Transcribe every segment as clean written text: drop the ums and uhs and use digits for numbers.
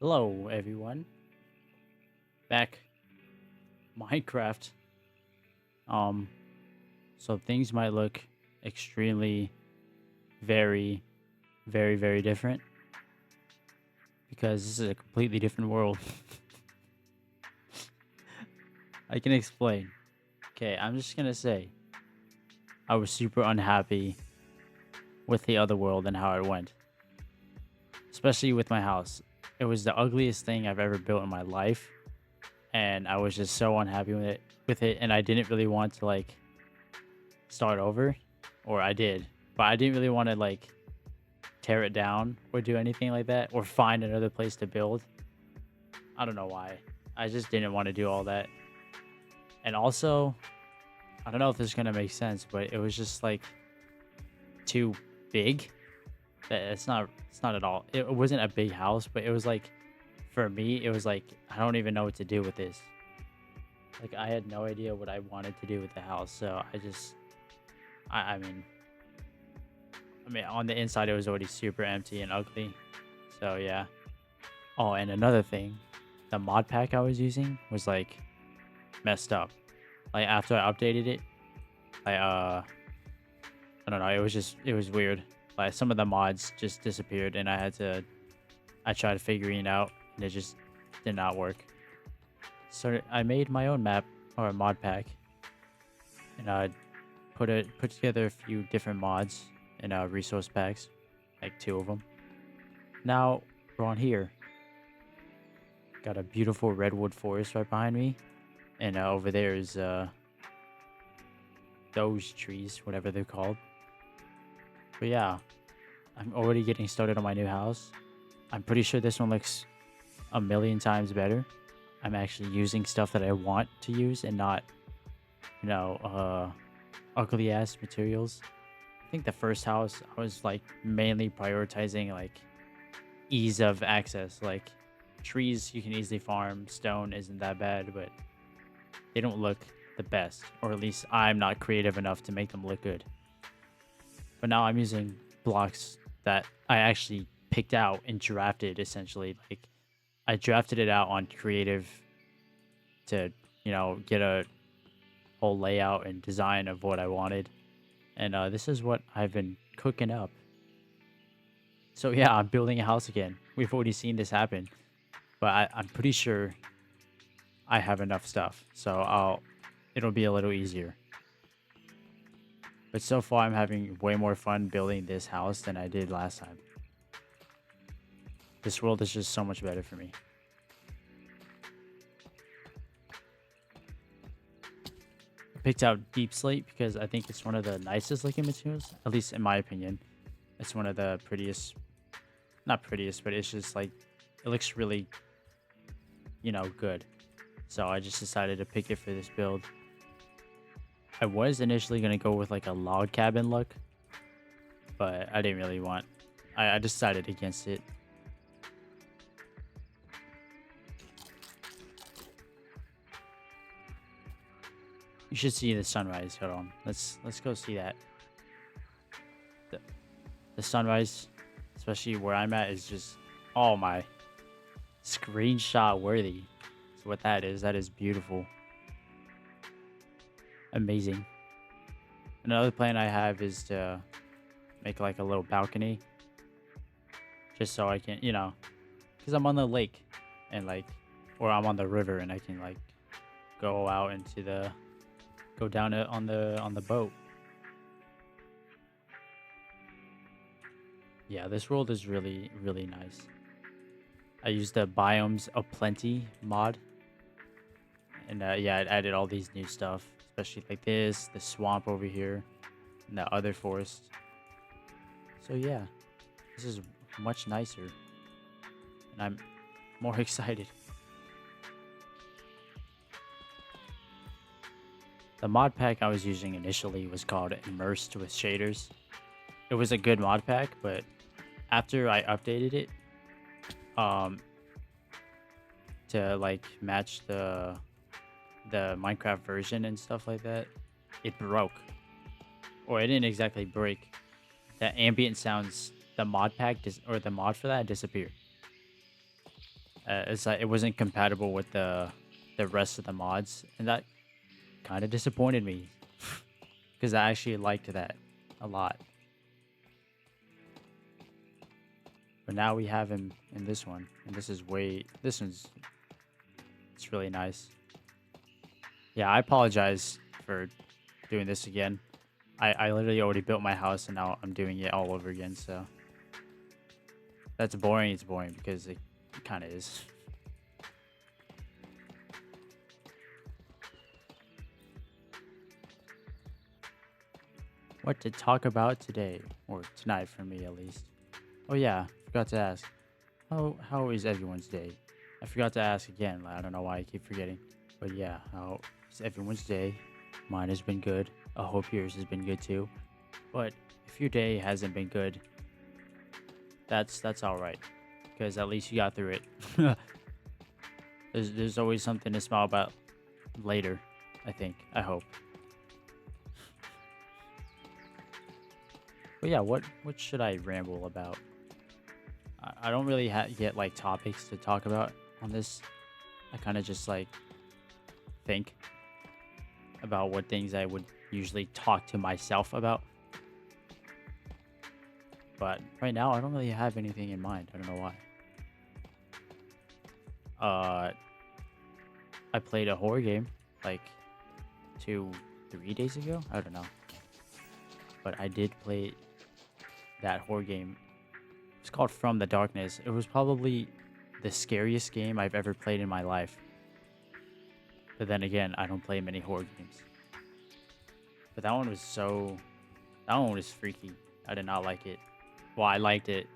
Hello, everyone. Back Minecraft. Um, so things might look extremely, very, very different because this is a completely different world. I can explain. Okay, I'm just gonna say I was super unhappy with the other world and how it went, especially with my house. It was the ugliest thing I've ever built in my life, and I was just so unhappy with it, and I didn't really want to like start over, or I did, but I didn't really want to like tear it down or do anything like that or find another place to build. I don't know why. I just didn't want to do all that. And also, I don't know if this is going to make sense, but it was just like too big. It's not at all. It wasn't a big house, but it was like for me, it was like I don't even know what to do with this. Like I had no idea what I wanted to do with the house. So I mean, on the inside it was already super empty and ugly. So yeah. Oh, and another thing, the mod pack I was using was like messed up. Like after I updated it, I don't know, it was weird. Like some of the mods just disappeared and I tried figuring it out and it just did not work. So I made my own map or a mod pack and I put together a few different mods and resource packs, like two of them. Now we're on here. Got a beautiful redwood forest right behind me, and over there is those trees, whatever they're called. But yeah, I'm already getting started on my new house. I'm pretty sure this one looks a million times better. I'm actually using stuff that I want to use and not, you know, ugly ass materials. I think the first house I was like mainly prioritizing like ease of access. Like trees you can easily farm, stone isn't that bad, but they don't look the best, or at least I'm not creative enough to make them look good. But now I'm using blocks that I actually picked out and drafted essentially. Like I drafted it out on creative to, get a whole layout and design of what I wanted. And this is what I've been cooking up. So yeah, I'm building a house again. We've already seen this happen, but I'm pretty sure I have enough stuff. So it'll be a little easier. But so far, I'm having way more fun building this house than I did last time. This world is just so much better for me. I picked out deep slate because I think it's one of the nicest looking materials, at least in my opinion. It's one of the prettiest, not prettiest, but it's just like, it looks really, good. So I just decided to pick it for this build. I was initially going to go with like a log cabin look, but I didn't really want, I decided against it. You should see the sunrise. Hold on. Let's go see that. The, the sunrise, especially where I'm at, is just oh my screenshot worthy. So what that is beautiful. Amazing. Another plan I have is to make like a little balcony just so I can, because I'm on the lake and like, or I'm on the river and I can like go out into go down it on the boat. Yeah, this world is really nice. I used the Biomes of Plenty mod, and yeah, it added all these new stuff, especially like this, the swamp over here, and the other forest. So yeah, this is much nicer, and I'm more excited. The mod pack I was using initially was called Immersed with Shaders. It was a good mod pack, but after I updated it, um, to like match the Minecraft version and stuff like that, it broke. Or it didn't exactly break. The ambient sounds, the mod pack or the mod for that disappeared. It's like it wasn't compatible with the rest of the mods, and that kind of disappointed me because I actually liked that a lot. But now we have him in this one, and this one's it's really nice. Yeah, I apologize for doing this again. I literally already built my house and now I'm doing it all over again. So that's boring. It's boring because it kind of is. What to talk about today or tonight for me at least. Oh yeah, forgot to ask. How is everyone's day? I forgot to ask again. Like, I don't know why I keep forgetting. But yeah, how is everyone's day? Mine has been good. I hope yours has been good too. But if your day hasn't been good, that's all right, because at least you got through it. There's always something to smile about later. I think. I hope. But yeah, what should I ramble about? I don't really get like topics to talk about on this. I kind of just like think about what things I would usually talk to myself about. But right now, I don't really have anything in mind. I don't know why. Uh, I played a horror game like 3 days ago. I don't know, but I did play that horror game. It's called From the Darkness. It was probably the scariest game I've ever played in my life. But then again, I don't play many horror games. But that one was freaky. I did not like it. Well, I liked it,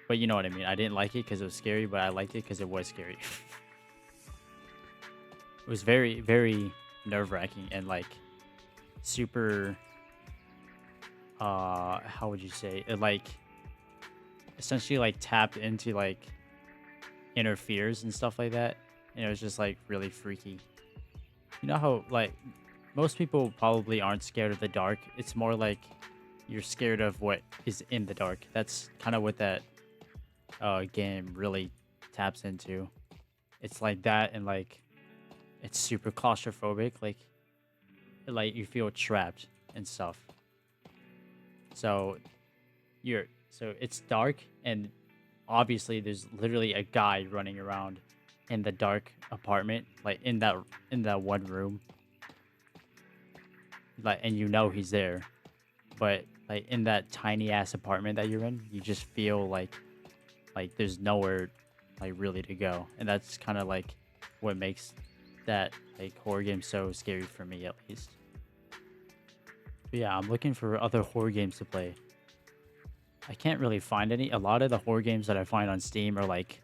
but you know what I mean. I didn't like it because it was scary, but I liked it because it was scary. It was very, very nerve wracking and like super. How would you say it? Like essentially like tapped into like inner fears and stuff like that, and it was just like really freaky. You know how like most people probably aren't scared of the dark. It's more like you're scared of what is in the dark. That's kind of what that game really taps into. It's like that, and like it's super claustrophobic. Like you feel trapped and stuff. So so it's dark, and obviously there's literally a guy running around in the dark apartment, like in that one room, like, and you know he's there, but like in that tiny ass apartment that you're in, you just feel like there's nowhere like really to go, and that's kind of like what makes that like horror game so scary for me at least. But yeah, I'm looking for other horror games to play. I can't really find any. A lot of the horror games that I find on Steam are like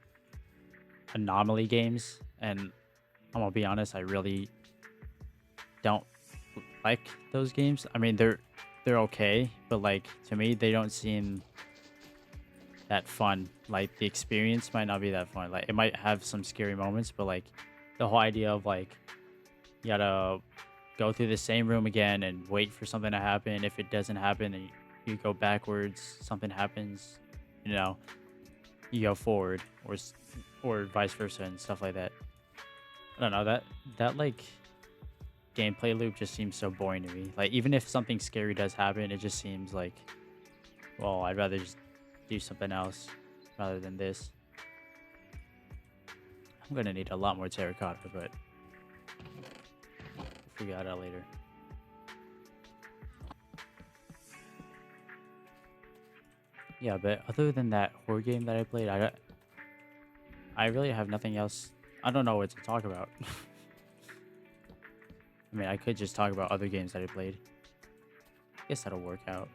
anomaly games, and I'm gonna be honest, I really don't like those games. I mean, they're okay, but like to me, they don't seem that fun. Like the experience might not be that fun. Like it might have some scary moments, but like the whole idea of like you gotta go through the same room again and wait for something to happen. If it doesn't happen, then you go backwards. Something happens, you know, you go forward, or vice versa and stuff like that. I don't know that like gameplay loop just seems so boring to me. Like even if something scary does happen, it just seems like, well, I'd rather just do something else rather than this. I'm gonna need a lot more terracotta, but we'll figure that out later. Yeah, but other than that horror game that I played, I really have nothing else. I don't know what to talk about. I mean, I could just talk about other games that I played. I guess that'll work out.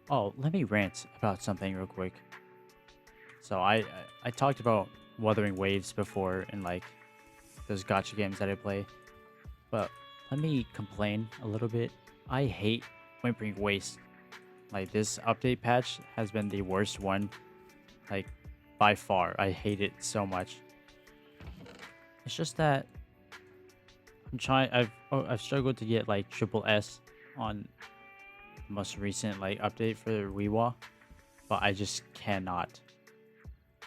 Oh, let me rant about something real quick. So I talked about Wuthering Waves before in like those gotcha games that I play, but let me complain a little bit. I hate Whimpering Waste. Like this update patch has been the worst one, like by far. I hate it so much. It's just that I've struggled to get like triple S on the most recent like update for Weewa, but I just cannot.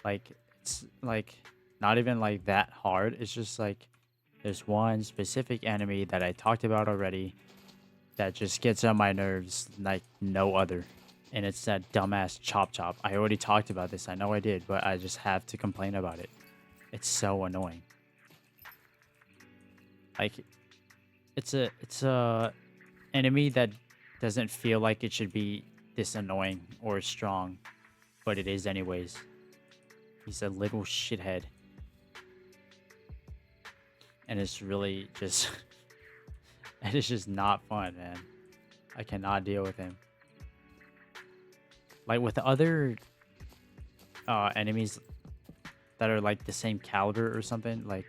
Like It's like not even like that hard. It's just like there's one specific enemy that I talked about already that just gets on my nerves like no other. And it's that dumbass Chop Chop. I already talked about this. I know I did, but I just have to complain about it. It's so annoying. Like it's a enemy that doesn't feel like it should be this annoying or strong, but it is anyways. He's a little shithead, and it's really just it is just not fun, man. I cannot deal with him. Like with other enemies that are like the same caliber or something, like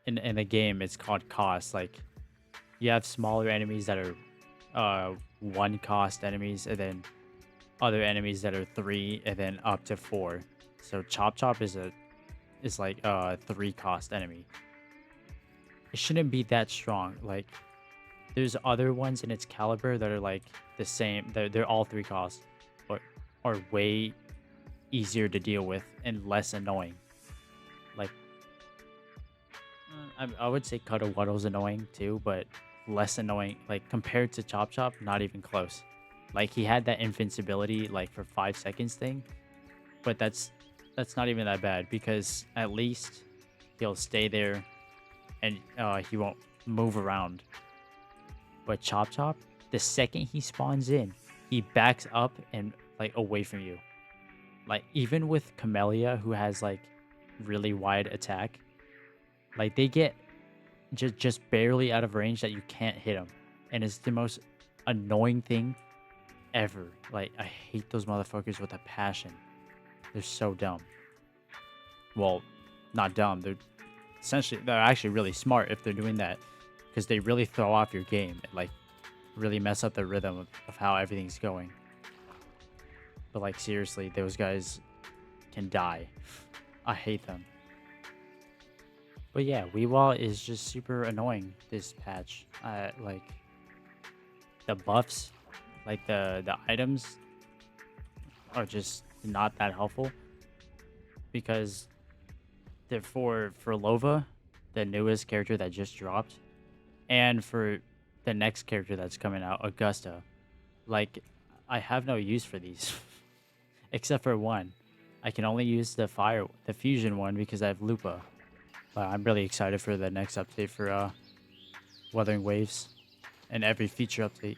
in the game it's called cost. Like you have smaller enemies that are one cost enemies, and then other enemies that are three, and then up to four. So Chop Chop is like a three cost enemy. It shouldn't be that strong. Like there's other ones in its caliber that are like the same. They're all three costs, but are way easier to deal with and less annoying. Like I would say Cuddle Wuddle's annoying too, but less annoying. Like compared to Chop Chop, not even close. Like he had that invincibility like for 5 seconds thing, but that's not even that bad because at least he'll stay there and he won't move around. But Chop Chop, the second he spawns in, he backs up and like away from you. Like even with Camellia, who has like really wide attack, like they get just barely out of range that you can't hit them, and it's the most annoying thing ever. Like I hate those motherfuckers with a passion. They're so dumb. Well, not dumb. They're actually really smart if they're doing that, because they really throw off your game and like really mess up the rhythm of how everything's going. But like seriously, those guys can die. I hate them. But yeah, Weewall is just super annoying this patch. Like the buffs, like the items are just not that helpful because they're for Lova, the newest character that just dropped, and for the next character that's coming out, Augusta. Like I have no use for these except for one. I can only use the fusion one because I have Lupa. But I'm really excited for the next update for Wuthering Waves and every feature update.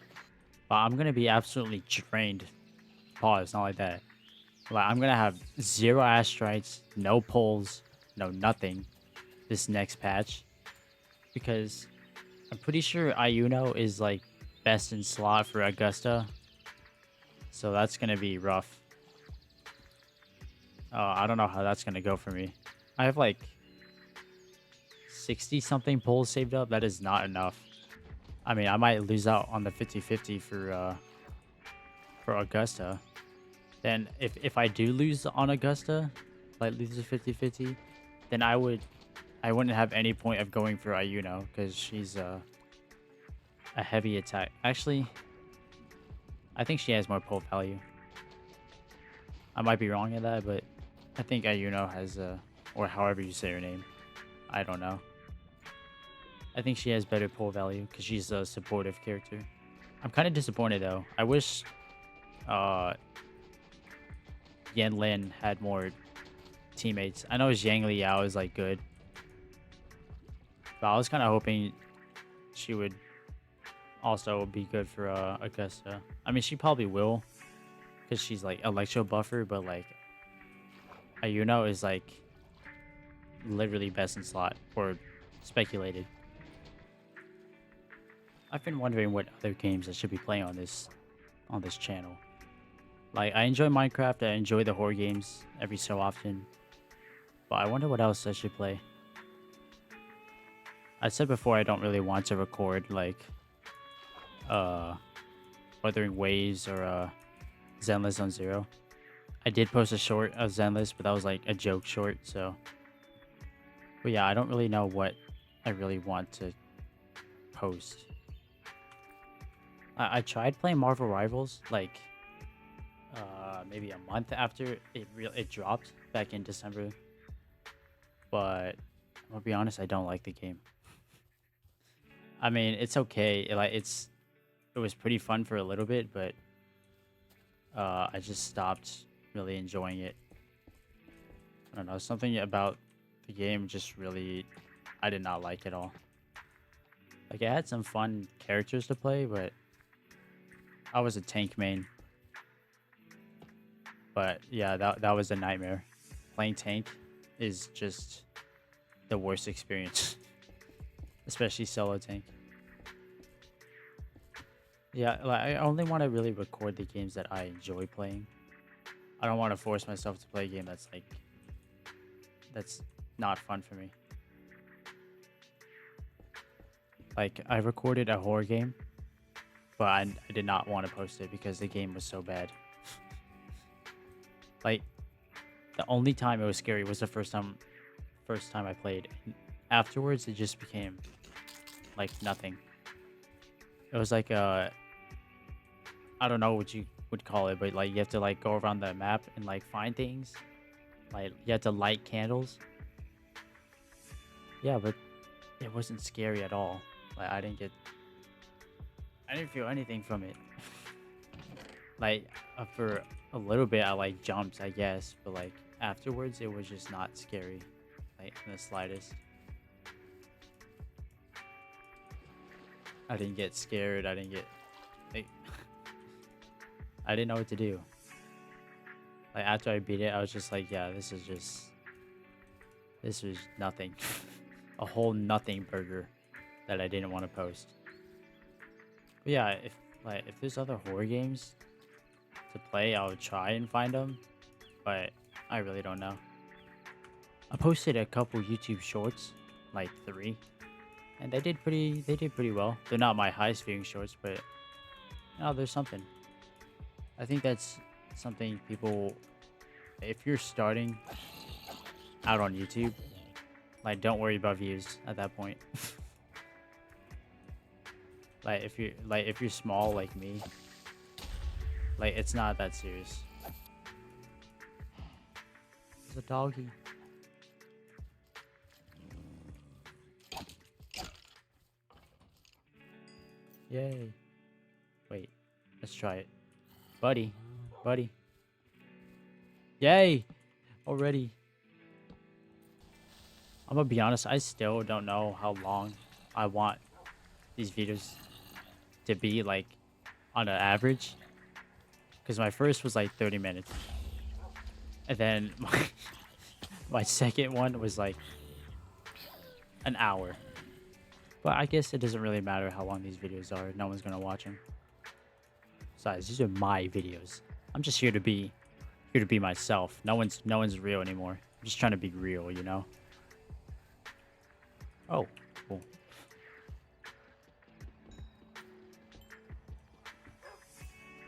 But I'm gonna be absolutely drained. Pause, not like that. Like I'm gonna have zero asteroids, no poles, no nothing this next patch. Because I'm pretty sure Ayuno is like best in slot for Augusta. So that's gonna be rough. I don't know how that's gonna go for me. I have like 60 something poles saved up. That is not enough. I mean, I might lose out on the 50-50 for Augusta. Then if I do lose on Augusta, like lose the 50-50, then I wouldn't have any point of going for Ayuno because she's a heavy attack. Actually, I think she has more pole value. I might be wrong in that, but I think Ayuno has or however you say her name. I don't know. I think she has better pull value because she's a supportive character. I'm kind of disappointed though. I wish Yan Lin had more teammates. I know Zhang Liao is like good, but I was kind of hoping she would also be good for Augusta. I mean, she probably will because she's like electro buffer, but like Ayuno is like literally best in slot or speculated. I've been wondering what other games I should be playing on this channel. Like I enjoy Minecraft, I enjoy the horror games every so often, but I wonder what else I should play. I said before I don't really want to record like Wuthering Waves or Zenless on Zero. I did post a short of Zenless, but that was like a joke short, so. But yeah, I don't really know what I really want to post. I tried playing Marvel Rivals like maybe a month after it dropped, back in December, but I'm gonna be honest, I don't like the game. I mean, it's okay. It was pretty fun for a little bit, but I just stopped really enjoying it. I don't know, something about the game just really I did not like at all. Like it had some fun characters to play, but I was a tank main. But yeah, that was a nightmare. Playing tank is just the worst experience, especially solo tank. Yeah, like I only want to really record the games that I enjoy playing. I don't want to force myself to play a game that's not fun for me. Like I recorded a horror game, but I did not want to post it because the game was so bad. Like the only time it was scary was the first time I played. And afterwards, it just became like nothing. It was like I don't know what you would call it, but like you have to like go around the map and like find things. Like you have to light candles. Yeah, but it wasn't scary at all. Like I didn't feel anything from it. Like for a little bit, I like jumped, I guess, but like afterwards, it was just not scary, like in the slightest. I didn't get scared. I didn't get like I didn't know what to do. Like after I beat it, I was just like, yeah, this was nothing, a whole nothing burger that I didn't want to post. But yeah, if there's other horror games to play, I would try and find them, but I really don't know. I posted a couple YouTube shorts, like 3, and they did pretty well. They're not my highest viewing shorts, but there's something. I think that's something people, if you're starting out on YouTube, like don't worry about views at that point. Like if you're small like me, like it's not that serious. It's a doggy. Yay. Wait, let's try it. Buddy. Buddy. Yay! Already. I'm gonna be honest, I still don't know how long I want these videos to be, like, on an average. Because my first was like 30 minutes. And then my second one was like an hour. But I guess it doesn't really matter how long these videos are. No one's gonna watch them. Besides, these are my videos. I'm just here to be myself. No one's real anymore. I'm just trying to be real, you know? Oh, cool.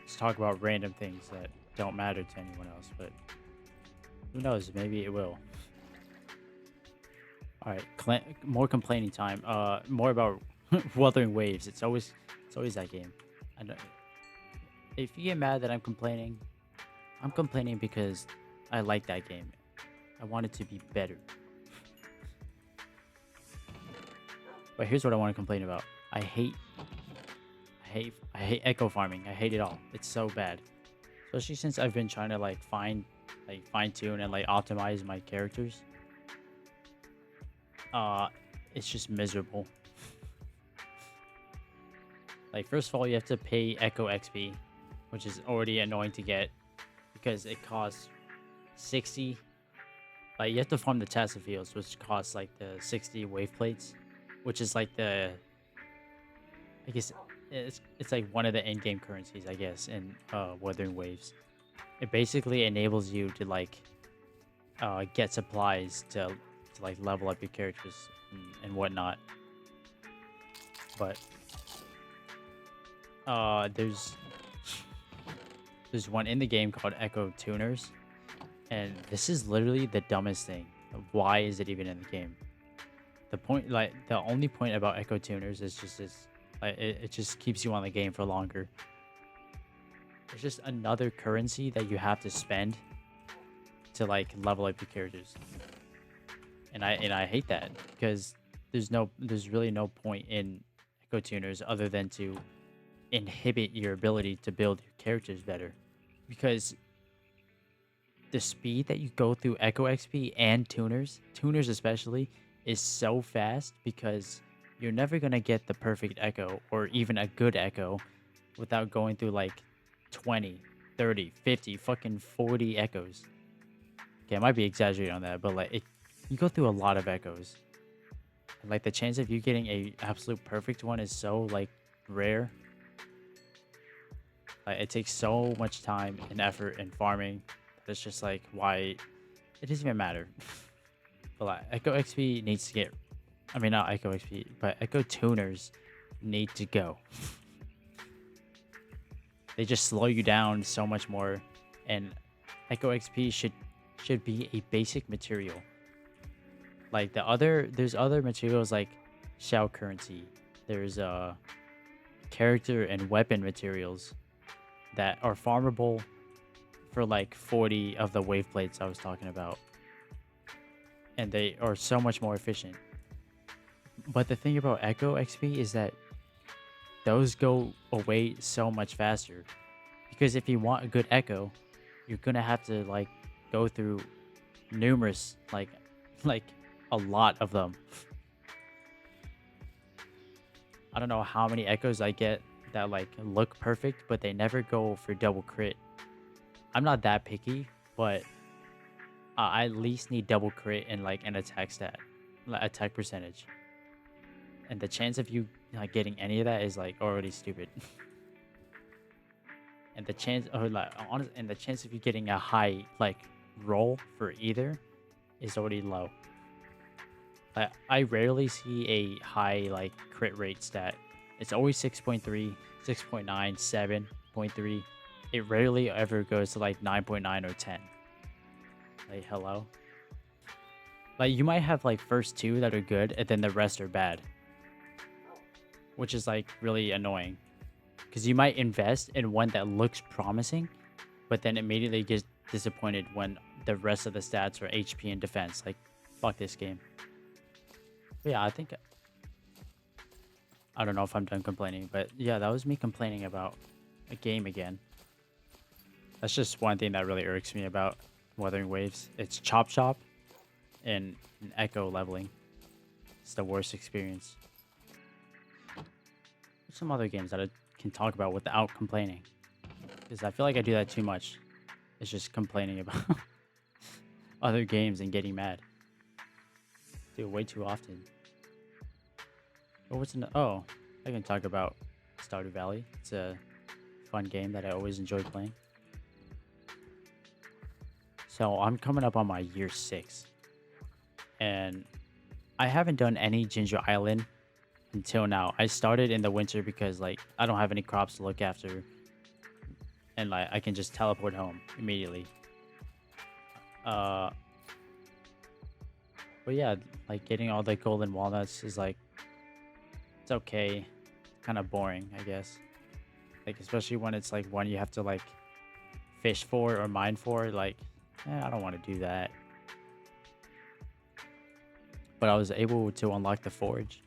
Let's talk about random things that don't matter to anyone else, but who knows? Maybe it will. All right, more complaining time. More about Wuthering Waves. It's always that game. I know. If you get mad that I'm complaining because I like that game. I want it to be better. But here's what I want to complain about. I hate echo farming. I hate it all. It's so bad. Especially since I've been trying to like fine tune and like optimize my characters. It's just miserable. Like first of all, you have to pay Echo XP, which is already annoying to get because it costs 60. Like you have to farm the Tassa fields, which costs like the 60 wave plates, which is like I guess it's like one of the in-game currencies, I guess, in Wuthering Waves. It basically enables you to like get supplies to like level up your characters and whatnot. But there's one in the game called Echo Tuners, and this is literally the dumbest thing. Why is it even in the game? The only point about Echo Tuners is just this, like it just keeps you on the game for longer. It's just another currency that you have to spend to like level up your characters, and I hate that because there's really no point in echo tuners other than to inhibit your ability to build your characters better, because the speed that you go through echo XP and tuners especially, is so fast because you're never gonna get the perfect echo or even a good echo without going through like 20, 30, 50, fucking 40 echoes. Okay, I might be exaggerating on that, but like you go through a lot of echoes. And like the chance of you getting a absolute perfect one is so like rare. Like it takes so much time and effort and farming that it's just like why it doesn't even matter. But like Echo XP needs to get, I mean not Echo XP, but Echo tuners need to go. They just slow you down so much more, and Echo XP should be a basic material. Like there's other materials like shell currency. There's character and weapon materials that are farmable for like 40 of the wave plates I was talking about, and they are so much more efficient. But the thing about Echo XP is that those go away so much faster, because if you want a good Echo, you're gonna have to like go through numerous like a lot of them. I don't know how many echoes I get that like look perfect, but they never go for double crit. I'm not that picky, but I at least need double crit and like an attack stat, like attack percentage. And the chance of you like getting any of that is like already stupid. And the chance, or like honest, and the chance of you getting a high like roll for either is already low. I rarely see a high like crit rate stat. It's always 6.3, 6.9, 7.3. It rarely ever goes to like 9.9 or 10. Like hello. Like you might have like first two that are good and then the rest are bad, which is like really annoying, because you might invest in one that looks promising, but then immediately gets disappointed when the rest of the stats are HP and defense. Like fuck this game. But yeah, I don't know if I'm done complaining, but yeah, that was me complaining about a game again. That's just one thing that really irks me about Wuthering Waves. It's chop chop and echo leveling. It's the worst experience. There's some other games that I can talk about without complaining, because I feel like I do that too much. It's just complaining about other games and getting mad. Do it way too often. Oh, I can talk about Stardew Valley. It's a fun game that I always enjoy playing. So I'm coming up on my year 6, and I haven't done any Ginger Island until now. I started in the winter because like I don't have any crops to look after, and like I can just teleport home immediately. But yeah, like getting all the golden walnuts is like, it's okay, kind of boring, I guess. Like especially when it's like one you have to like fish for or mine for. Like, I don't want to do that. But I was able to unlock the forge,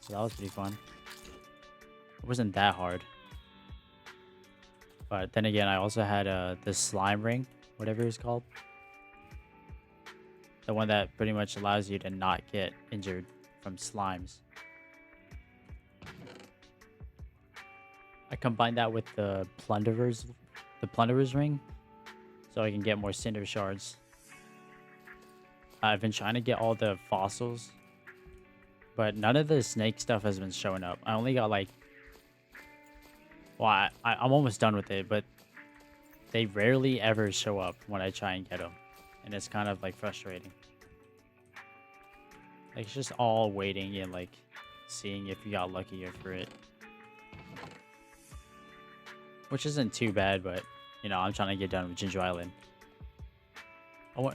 so that was pretty fun. It wasn't that hard. But then again, I also had the slime ring, whatever it's called. The one that pretty much allows you to not get injured from slimes. I combined that with the plunderer's ring, so I can get more cinder shards. I've been trying to get all the fossils, but none of the snake stuff has been showing up. I only got like, well, I'm almost done with it, but they rarely ever show up when I try and get them, and it's kind of like frustrating. Like it's just all waiting and like seeing if you got luckier for it, which isn't too bad, but you know, I'm trying to get done with Ginger Island.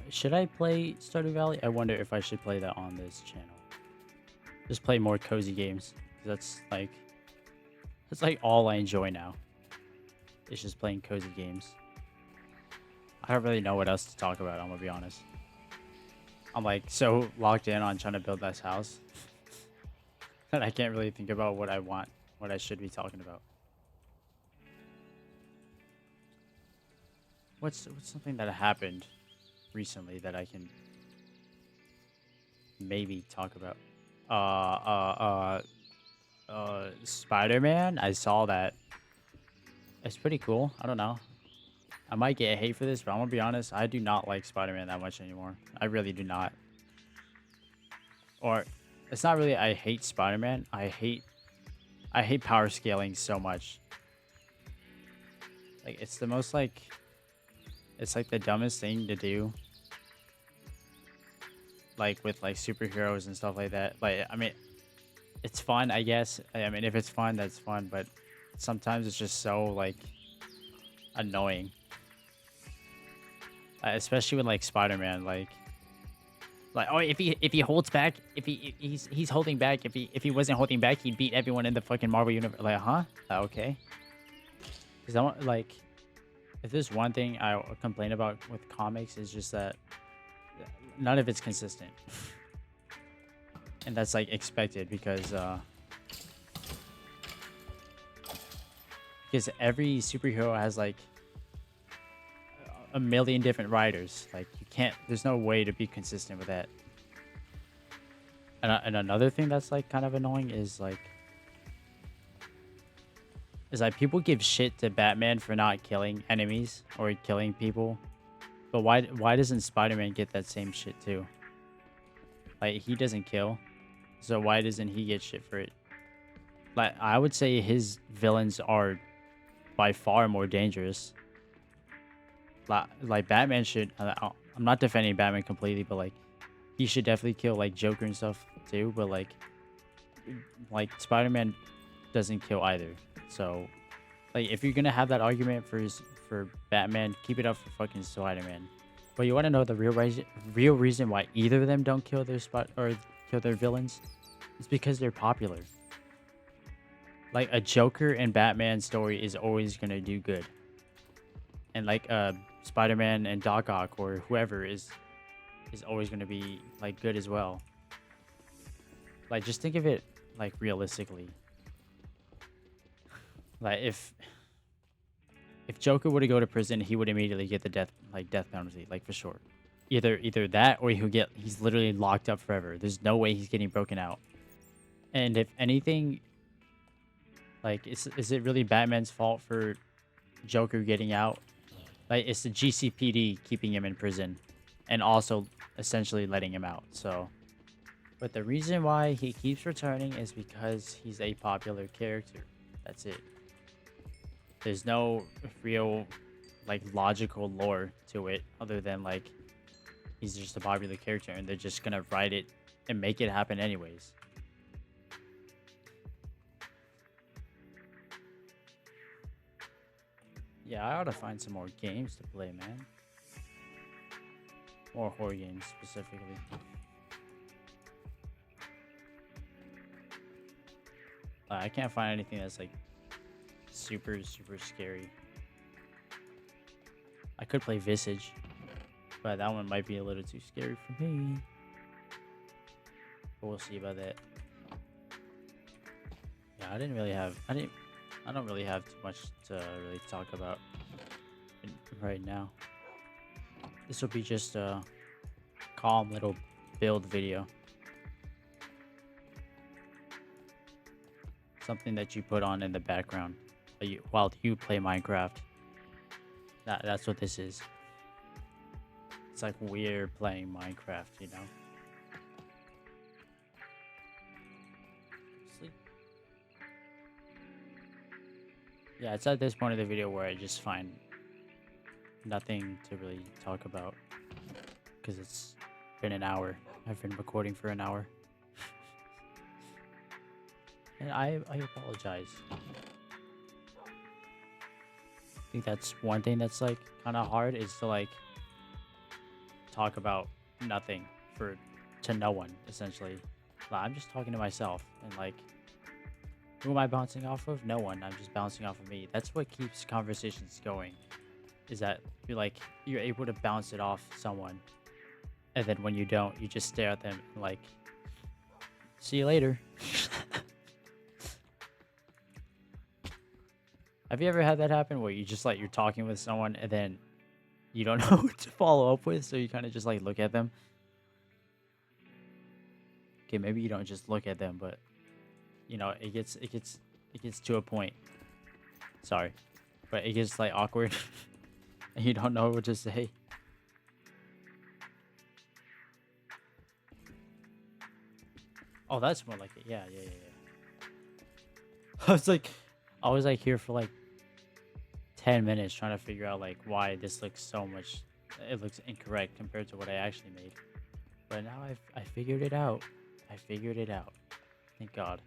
Should I play Stardew Valley? I wonder if I should play that on this channel. Just play more cozy games. That's like all I enjoy now. It's just playing cozy games. I don't really know what else to talk about. I'm gonna be honest. I'm like so locked in on trying to build this house that I can't really think about what I want, what I should be talking about. What's something that happened recently that I can maybe talk about? Spider-Man. I saw that. It's pretty cool. I don't know. I might get hate for this, but I'm gonna be honest. I do not like Spider-Man that much anymore. I really do not. Or it's not really I hate Spider-Man. I hate power scaling so much. Like it's the most like it's like the dumbest thing to do. Like with like superheroes and stuff like that. Like I mean, it's fun, I guess. I mean, if it's fun, that's fun. But sometimes it's just so like annoying, especially with like Spider-Man. Like oh, if he holds back, he's holding back. If he wasn't holding back, he'd beat everyone in the fucking Marvel universe. Like huh? Okay. Because I want like, if there's one thing I complain about with comics is just that none of it's consistent. And that's like expected because every superhero has like a million different writers. Like you can't, there's no way to be consistent with that. And another thing that's like kind of annoying is like people give shit to Batman for not killing enemies or killing people, but why doesn't Spider-Man get that same shit too? Like he doesn't kill, so why doesn't he get shit for it? Like I would say his villains are by far more dangerous. Like Batman should. I'm not defending Batman completely, but like he should definitely kill like Joker and stuff too. But like Spider-Man doesn't kill either. So like if you're gonna have that argument for Batman, keep it up for fucking Spider-Man. But you want to know the real reason why either of them don't kill their kill their villains? It's because they're popular. Like a Joker and Batman story is always gonna do good, and like Spider-Man and Doc Ock or whoever is always gonna be like good as well. Like just think of it like realistically. Like if Joker were to go to prison, he would immediately get the death penalty, like for sure. Either that or he's literally locked up forever. There's no way he's getting broken out. And if anything, like is it really Batman's fault for Joker getting out? Like it's the GCPD keeping him in prison and also essentially letting him out. So but the reason why he keeps returning is because he's a popular character. That's it. There's no real like logical lore to it other than like he's just a popular character and they're just gonna write it and make it happen anyways. Yeah, I ought to find some more games to play, man. More horror games specifically. I can't find anything that's like super scary. I could play Visage, but that one might be a little too scary for me. But we'll see about that. Yeah, I don't really have too much to really talk about right now. This will be just a calm little build video. Something that you put on in the background while you play Minecraft. That's what this is. It's like we're playing Minecraft, you know? Sleep. Yeah, it's at this point of the video where I just find nothing to really talk about because it's been an hour. I've been recording for an hour. And I apologize. I think that's one thing that's like kind of hard is to like talk about nothing to no one essentially. Like, I'm just talking to myself and like who am I bouncing off of? No one. I'm just bouncing off of me. That's what keeps conversations going. is that you're able to bounce it off someone, and then when you don't, you just stare at them and like, see you later. Have you ever had that happen where you just like you're talking with someone and then you don't know what to follow up with, so you kind of just like look at them? Okay, maybe you don't just look at them, but you know, it gets to a point. Sorry, but it gets like awkward, and you don't know what to say. Oh, that's more like it. Yeah, yeah, yeah, yeah. I was like here for like 10 minutes trying to figure out like why this looks so much. It looks incorrect compared to what I actually made. But now I figured it out. I figured it out. Thank God.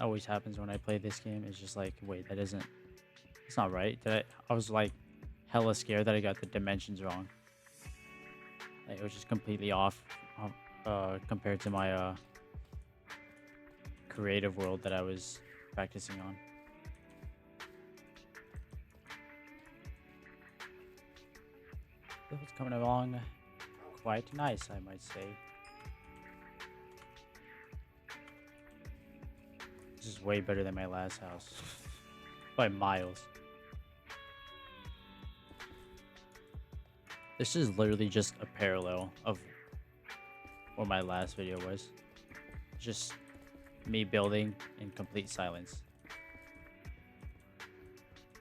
Always happens when I play this game. It's just like, wait, that isn't. It's not right. I was like hella scared that I got the dimensions wrong. Like, it was just completely off compared to my creative world that I was practicing on. It's coming along quite nice, I might say. This is way better than my last house. By miles. This is literally just a parallel of what my last video was. Just me building in complete silence.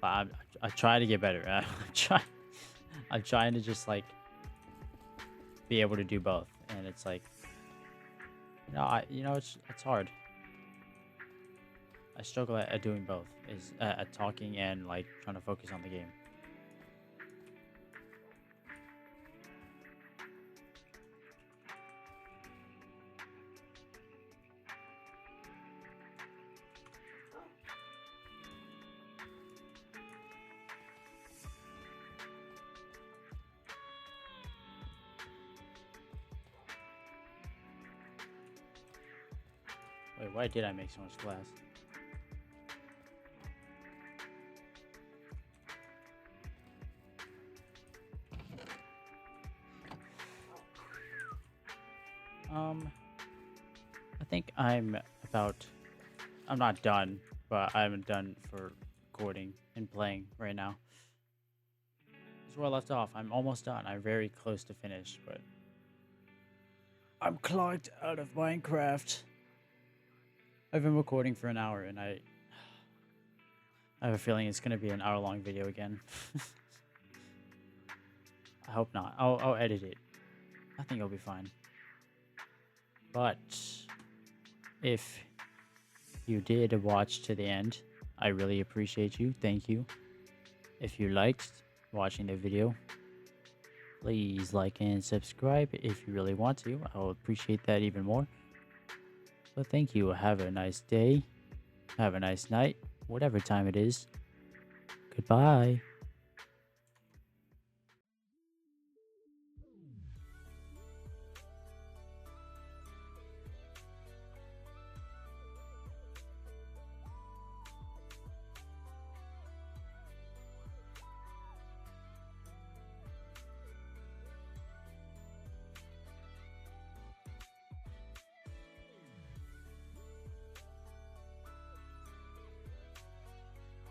But I try to get better. I'm trying to just like be able to do both, and it's like, it's hard. I struggle at doing both, is at talking and like trying to focus on the game. Wait, why did I make so much glass? I think I'm not done, but I'm done for recording and playing right now. This is where I left off. I'm almost done. I'm very close to finish, but I'm clogged out of Minecraft. I've been recording for an hour, and I have a feeling it's gonna be an hour-long video again. I hope not. I'll edit it. I think it'll be fine. But if you did watch to the end, I really appreciate you. Thank you. If you liked watching the video, please like and subscribe if you really want to. I'll appreciate that even more. But thank you. Have a nice day. Have a nice night. Whatever time it is. Goodbye.